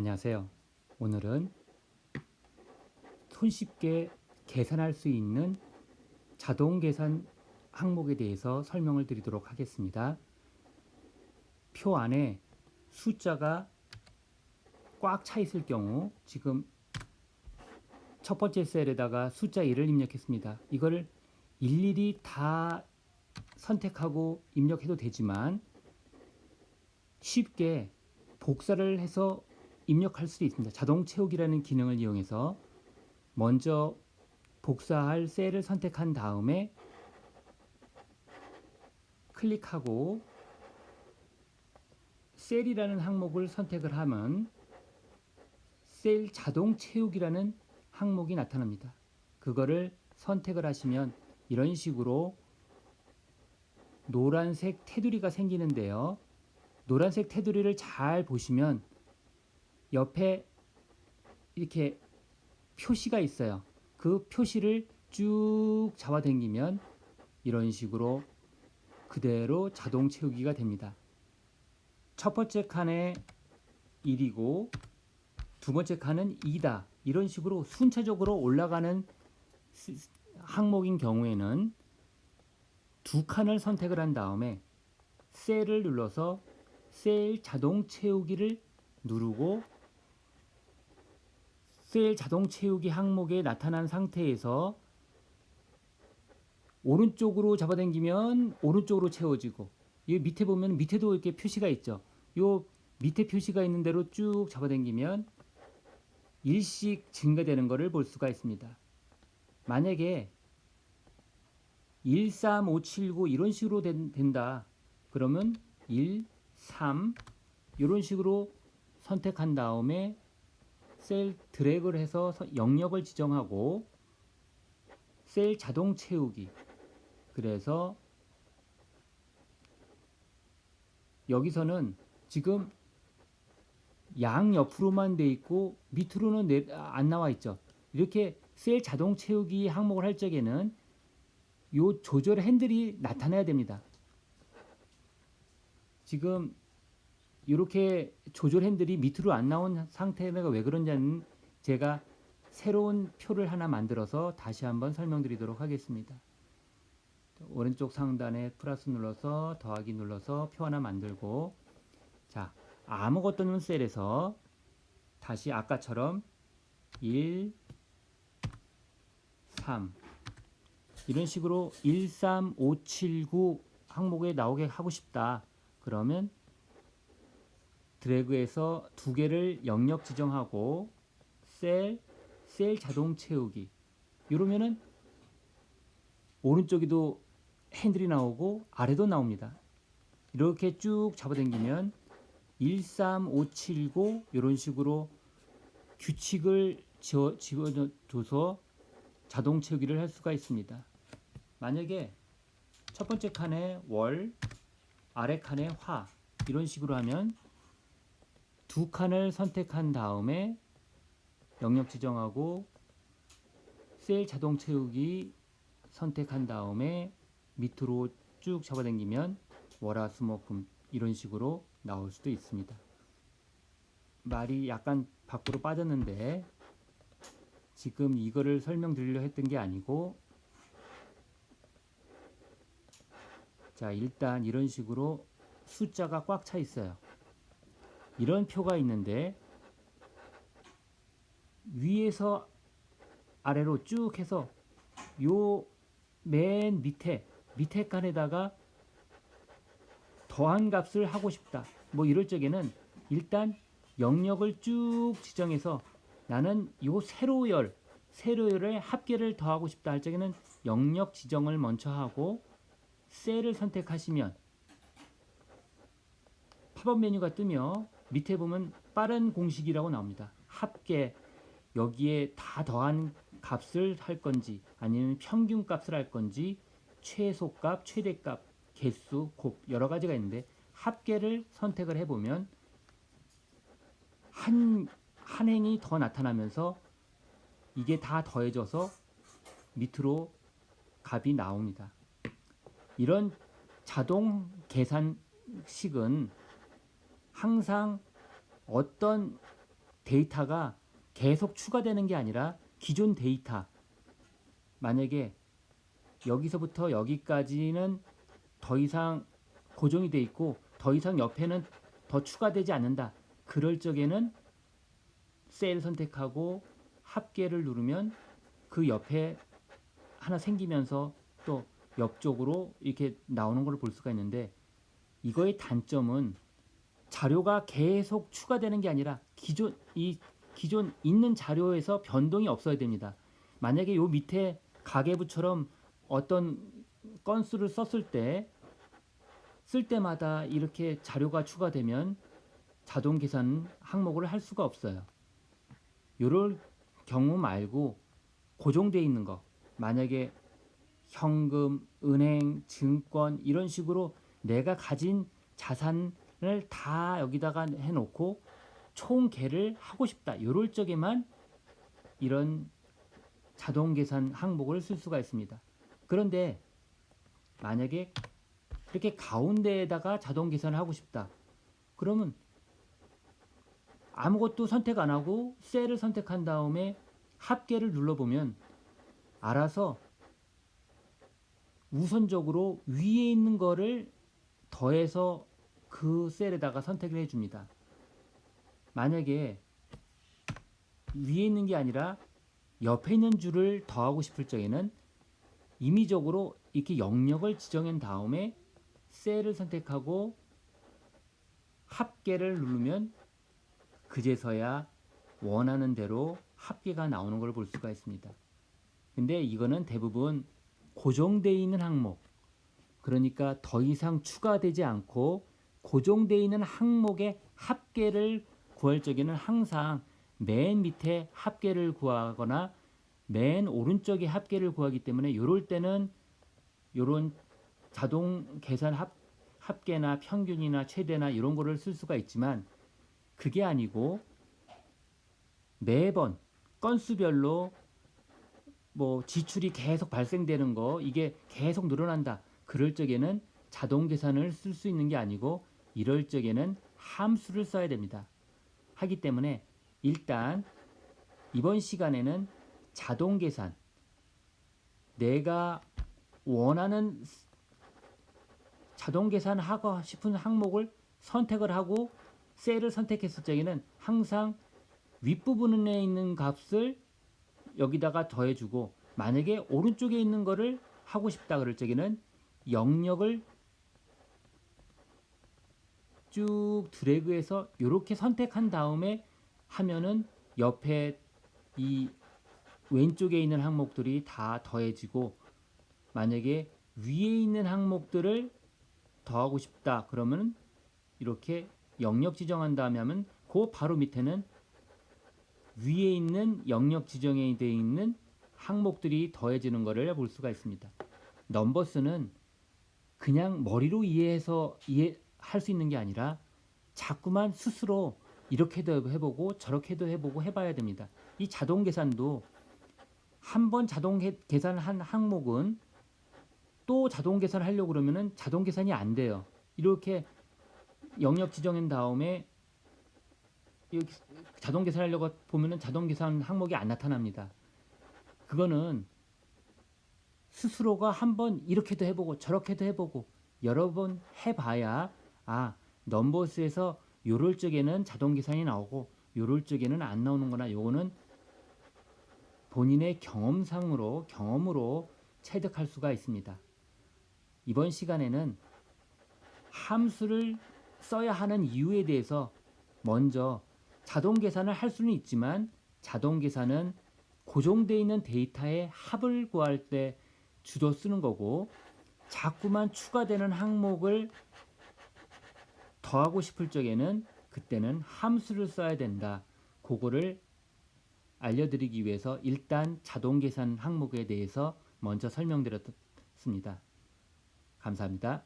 안녕하세요. 오늘은 손쉽게 계산할 수 있는 자동 계산 항목에 대해서 설명을 드리도록 하겠습니다. 표 안에 숫자가 꽉 차 있을 경우 지금 첫 번째 셀에다가 숫자 1을 입력했습니다. 이걸 일일이 다 선택하고 입력해도 되지만 쉽게 복사를 해서 입력할 수도 있습니다. 자동 채우기라는 기능을 이용해서 먼저 복사할 셀을 선택한 다음에 클릭하고 셀이라는 항목을 선택을 하면 셀 자동 채우기라는 항목이 나타납니다. 그거를 선택을 하시면 이런 식으로 노란색 테두리가 생기는데요. 노란색 테두리를 잘 보시면 옆에 이렇게 표시가 있어요. 그 표시를 쭉 잡아당기면 이런 식으로 그대로 자동 채우기가 됩니다. 첫 번째 칸에 1이고 두 번째 칸은 2다. 이런 식으로 순차적으로 올라가는 항목인 경우에는 두 칸을 선택을 한 다음에 셀을 눌러서 셀 자동 채우기를 누르고 셀 자동 채우기 항목에 나타난 상태에서 오른쪽으로 잡아당기면 오른쪽으로 채워지고 이 밑에 보면 밑에도 이렇게 표시가 있죠. 요 밑에 표시가 있는 대로 쭉 잡아당기면 일씩 증가되는 것을 볼 수가 있습니다. 만약에 1, 3, 5, 7, 9 이런 식으로 된다. 그러면 1, 3 이런 식으로 선택한 다음에 셀 드래그를 해서 영역을 지정하고 셀 자동 채우기. 그래서 여기서는 지금 양 옆으로만 돼 있고 밑으로는 안 나와 있죠. 이렇게 셀 자동 채우기 항목을 할 적에는 요 조절 핸들이 나타나야 됩니다. 지금 이렇게 조절 핸들이 밑으로 안 나온 상태가 왜 그런지는 제가 새로운 표를 하나 만들어서 다시 한번 설명드리도록 하겠습니다. 오른쪽 상단에 플러스 눌러서 더하기 눌러서 표 하나 만들고, 자, 아무것도 없는 셀에서 다시 아까처럼 1, 3 이런 식으로 1, 3, 5, 7, 9 항목에 나오게 하고 싶다. 그러면 드래그해서 두 개를 영역 지정하고 셀 자동 채우기 이러면은 오른쪽에도 핸들이 나오고 아래도 나옵니다. 이렇게 쭉 잡아당기면 1, 3, 5, 7, 9 이런 식으로 규칙을 지어줘서 자동 채우기를 할 수가 있습니다. 만약에 첫 번째 칸에 월, 아래 칸에 화 이런 식으로 하면 두 칸을 선택한 다음에 영역 지정하고 셀 자동 채우기 선택한 다음에 밑으로 쭉 잡아당기면 월화수목금 이런 식으로 나올 수도 있습니다. 말이 약간 밖으로 빠졌는데 지금 이거를 설명드리려 했던 게 아니고, 자, 일단 이런 식으로 숫자가 꽉 차 있어요. 이런 표가 있는데 위에서 아래로 쭉 해서 요 맨 밑에 칸에다가 더한 값을 하고 싶다. 뭐 이럴 적에는 일단 영역을 쭉 지정해서 나는 요 세로열의 합계를 더하고 싶다 할 적에는 영역 지정을 먼저 하고 셀을 선택하시면 팝업 메뉴가 뜨며 밑에 보면 빠른 공식이라고 나옵니다. 합계, 여기에 다 더한 값을 할 건지 아니면 평균 값을 할 건지 최소값, 최대값, 개수, 곱 여러 가지가 있는데 합계를 선택을 해보면 한 행이 더 나타나면서 이게 다 더해져서 밑으로 값이 나옵니다. 이런 자동 계산식은 항상 어떤 데이터가 계속 추가되는 게 아니라 기존 데이터, 만약에 여기서부터 여기까지는 더 이상 고정이 돼 있고 더 이상 옆에는 더 추가되지 않는다. 그럴 적에는 셀 선택하고 합계를 누르면 그 옆에 하나 생기면서 또 옆쪽으로 이렇게 나오는 걸 볼 수가 있는데, 이거의 단점은 자료가 계속 추가되는 게 아니라 기존 있는 자료에서 변동이 없어야 됩니다. 만약에 요 밑에 가계부처럼 어떤 건수를 쓸 때마다 이렇게 자료가 추가되면 자동 계산 항목을 할 수가 없어요. 요럴 경우 말고 고정되어 있는 거, 만약에 현금, 은행, 증권 이런 식으로 내가 가진 자산을 다 여기다가 해놓고 총계를 하고 싶다. 요럴 적에만 이런 자동 계산 항목을 쓸 수가 있습니다. 그런데 만약에 이렇게 가운데에다가 자동 계산을 하고 싶다. 그러면 아무것도 선택 안 하고 셀을 선택한 다음에 합계를 눌러보면 알아서 우선적으로 위에 있는 거를 더해서 그 셀에다가 선택을 해줍니다. 만약에 위에 있는 게 아니라 옆에 있는 줄을 더하고 싶을 적에는 임의적으로 이렇게 영역을 지정한 다음에 셀을 선택하고 합계를 누르면 그제서야 원하는 대로 합계가 나오는 걸 볼 수가 있습니다. 근데 이거는 대부분 고정되어 있는 항목, 그러니까 더 이상 추가되지 않고 고정되어 있는 항목의 합계를 구할 적에는 항상 맨 밑에 합계를 구하거나 맨 오른쪽에 합계를 구하기 때문에 이럴 때는 이런 자동 계산 합계나 평균이나 최대나 이런 거를 쓸 수가 있지만, 그게 아니고 매번 건수별로 뭐 지출이 계속 발생되는 거, 이게 계속 늘어난다. 그럴 적에는 자동 계산을 쓸 수 있는 게 아니고 이럴 적에는 함수를 써야 됩니다. 하기 때문에 일단 이번 시간에는 자동 계산, 내가 원하는 자동 계산하고 싶은 항목을 선택을 하고 셀을 선택했을 적에는 항상 윗부분에 있는 값을 여기다가 더해주고, 만약에 오른쪽에 있는 거를 하고 싶다 그럴 적에는 영역을 쭉 드래그해서 이렇게 선택한 다음에 하면은 옆에 이 왼쪽에 있는 항목들이 다 더해지고, 만약에 위에 있는 항목들을 더하고 싶다 그러면 이렇게 영역 지정한 다음에 하면 그 바로 밑에는 위에 있는 영역 지정이 되어 있는 항목들이 더해지는 것을 볼 수가 있습니다. 넘버스는 그냥 머리로 이해할 수 있는 게 아니라 자꾸만 스스로 이렇게도 해보고 저렇게도 해보고 해봐야 됩니다. 이 자동 계산도 한 번 자동 계산한 항목은 또 자동 계산을 하려고 그러면은 자동 계산이 안 돼요. 이렇게 영역 지정한 다음에 자동 계산하려고 보면은 자동 계산 항목이 안 나타납니다. 그거는 스스로가 한번 이렇게도 해보고 저렇게도 해보고 여러 번 해봐야, 넘버스에서 요럴 적에는 자동 계산이 나오고 요럴 적에는 안 나오는구나. 요거는 본인의 경험으로 체득할 수가 있습니다. 이번 시간에는 함수를 써야 하는 이유에 대해서, 먼저 자동 계산을 할 수는 있지만 자동 계산은 고정되어 있는 데이터의 합을 구할 때 주로 쓰는 거고, 자꾸만 추가되는 항목을 더하고 싶을 적에는 그때는 함수를 써야 된다. 그거를 알려드리기 위해서 일단 자동 계산 항목에 대해서 먼저 설명드렸습니다. 감사합니다.